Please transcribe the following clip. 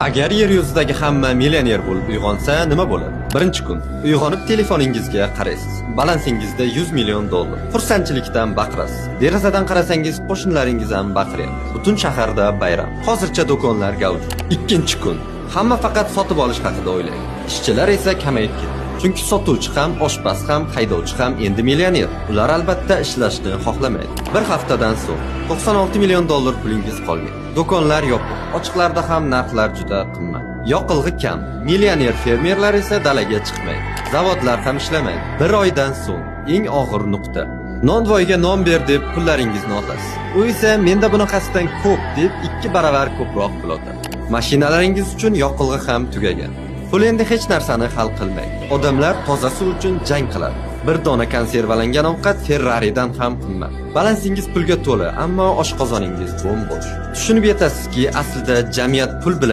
Agar yer yuzidagi hamma millioner bo'lib uyg'onsa, nima bo'ladi? Birinchi kun uyg'onib telefoningizga qaraysiz. Balansingizda 100 million dollar. Xursandchilikdan baqirasiz. Derazadan qarasangiz, qo'shnilaringiz ham baqiryapti. Butun shaharda bayram. Hozircha do'konlar gavjum. Ikkinchi kun hamma faqat sotib olish haqida o'ylaydi. Ishchilar esa kamayib ketdi. Chunki sotuvchi ham, oshpaz ham, haydovchi ham endi millioner. Ular albatta ishlashni xohlamaydi. Bir haftadan so'ng 96 million dollar pulingiz qolgan. Do'konlar yopiq. Ochiqlarda ham narxlar juda qimmat. Yoqilg'i kam. Millioner fermerlar esa dalaga chiqmaydi. Zavodlar ham ishlamaydi. Bir oydan so'ng eng og'ir nuqta. Nonvoyga non ber deb pullaringizni olasiz. U esa menda bunaqasidan ko'p deb 2 baravar ko'proq pul otadi. Mashinalaringiz uchun yoqilg'i ham tugagan. Pul endi hech narsani hal qilmaydi. Odamlar toza suv uchun jang qiladi. Bir dona konservalangan ovqat Ferrari'dan ham qimmat. Balansingiz pulga to'la, ammo oshqozoningiz bo'm-bo'sh. Tushunib yetasizki, aslida jamiyat pul bilan